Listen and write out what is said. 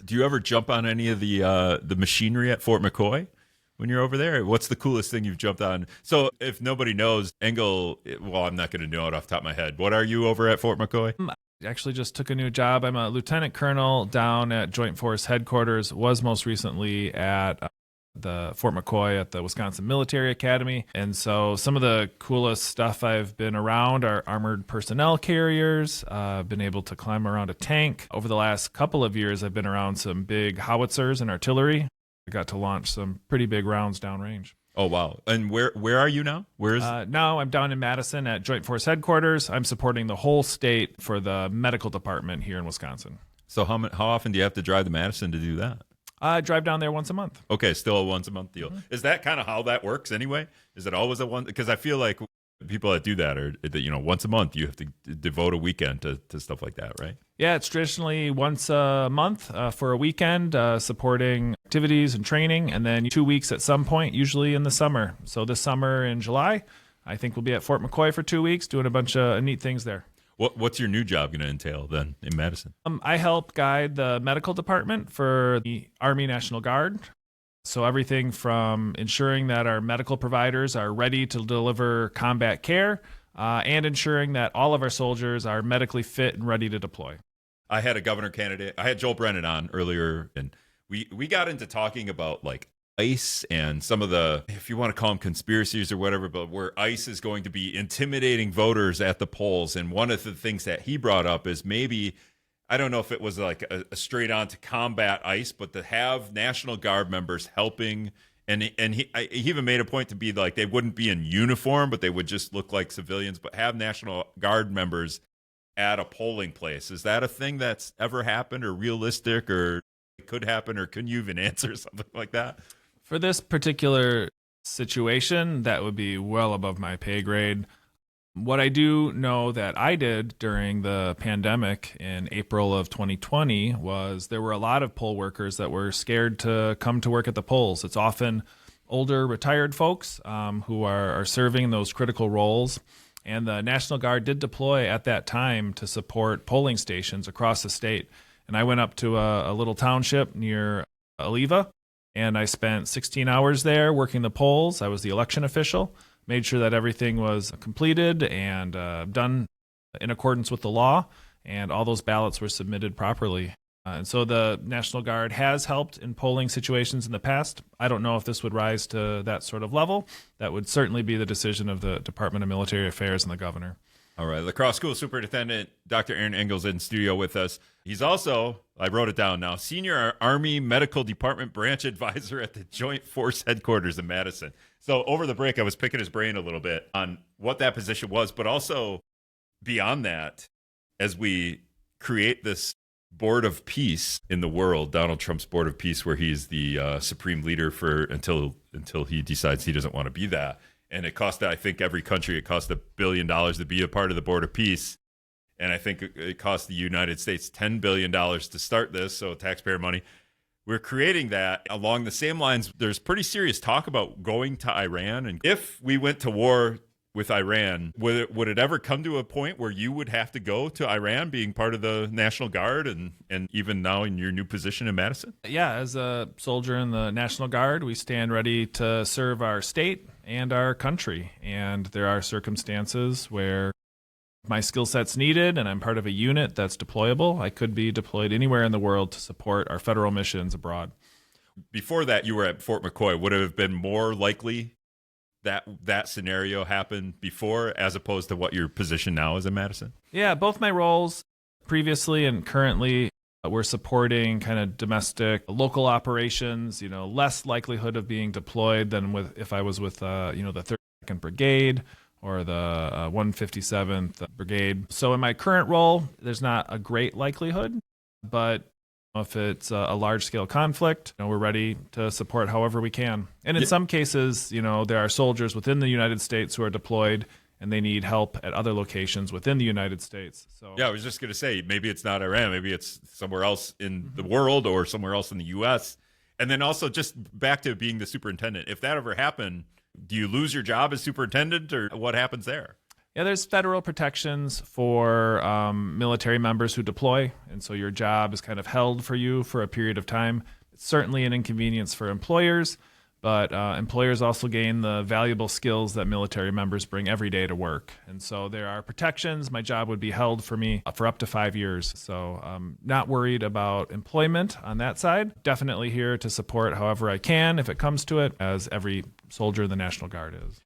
Do you ever jump on any of the machinery at Fort McCoy when you're over there? What's the coolest thing you've jumped on? So if nobody knows, Engel, well, I'm not going to know it off the top of my head. What are you over at Fort McCoy? I actually just took a new job. I'm a lieutenant colonel down at Joint Force Headquarters, was most recently at the Fort McCoy at the Wisconsin Military Academy. And so some of the coolest stuff I've been around are armored personnel carriers. I've been able to climb around a tank. Over the last couple of years, I've been around some big howitzers and artillery. I got to launch some pretty big rounds downrange. Oh, wow. And where are you now? Where is now I'm down in Madison at Joint Force Headquarters. I'm supporting the whole state for the medical department here in Wisconsin. So how often do you have to drive to Madison to do that? I drive down there once a month. Okay, still a once a month deal. Mm-hmm. Is that kind of how that works anyway? Is it always a one? Because I feel like people that do that are, once a month you have to devote a weekend to stuff like that, right? Yeah, it's traditionally once a month for a weekend, supporting activities and training, and then 2 weeks at some point, usually in the summer. So this summer in July, I think we'll be at Fort McCoy for 2 weeks doing a bunch of neat things there. What's your new job going to entail then in Madison? I help guide the medical department for the Army National Guard. So everything from ensuring that our medical providers are ready to deliver combat care and ensuring that all of our soldiers are medically fit and ready to deploy. I had a governor candidate. I had Joel Brennan on earlier, and we got into talking about like ICE and some of the, if you want to call them conspiracies or whatever, but where ICE is going to be intimidating voters at the polls. And one of the things that he brought up is maybe, I don't know if it was like a straight on to combat ICE, but to have National Guard members helping. And he even made a point to be like, they wouldn't be in uniform, but they would just look like civilians, but have National Guard members at a polling place. Is that a thing that's ever happened or realistic or could happen, or can you even answer something like that? For this particular situation, that would be well above my pay grade. What I do know that I did during the pandemic in April of 2020 was there were a lot of poll workers that were scared to come to work at the polls. It's often older retired folks who are serving in those critical roles. And the National Guard did deploy at that time to support polling stations across the state. And I went up to a little township near Oliva, and I spent 16 hours there working the polls. I was the election official, made sure that everything was completed and done in accordance with the law, and all those ballots were submitted properly. And so the National Guard has helped in polling situations in the past. I don't know if this would rise to that sort of level. That would certainly be the decision of the Department of Military Affairs and the governor. All right. The Crosse School Superintendent, Dr. Aaron Engel's in studio with us. He's also, I wrote it down now, Senior Army Medical Department Branch Advisor at the Joint Force Headquarters in Madison. So over the break, I was picking his brain a little bit on what that position was, but also beyond that, as we create this Board of Peace in the world, Donald Trump's Board of Peace, where he's the supreme leader for until he decides he doesn't want to be that. And it cost, I think, every country, it cost $1 billion to be a part of the Board of Peace. And I think it cost the United States $10 billion to start this, so taxpayer money. We're creating that along the same lines. There's pretty serious talk about going to Iran. And if we went to war with Iran, would it ever come to a point where you would have to go to Iran, being part of the National Guard and even now in your new position in Madison? Yeah, as a soldier in the National Guard, we stand ready to serve our state and our country. And there are circumstances where my skill set's needed and I'm part of a unit that's deployable. I could be deployed anywhere in the world to support our federal missions abroad. Before that, you were at Fort McCoy. Would it have been more likely that scenario happened before as opposed to what your position now is in Madison? Yeah, both my roles previously and currently we're supporting kind of domestic local operations, less likelihood of being deployed than if I was with the 32nd Brigade or the 157th Brigade. So in my current role, there's not a great likelihood, but if it's a large-scale conflict, we're ready to support however we can. And in some cases, there are soldiers within the United States who are deployed and they need help at other locations within the United States. So yeah, I was just going to say, maybe it's not Iran, maybe it's somewhere else in the world or somewhere else in the U.S. And then also just back to being the superintendent. If that ever happened, do you lose your job as superintendent or what happens there? Yeah, there's federal protections for military members who deploy, and so your job is kind of held for you for a period of time. It's certainly an inconvenience for employers, but employers also gain the valuable skills that military members bring every day to work. And so there are protections. My job would be held for me for up to 5 years. So I'm not worried about employment on that side. Definitely here to support however I can if it comes to it, as every soldier in the National Guard is.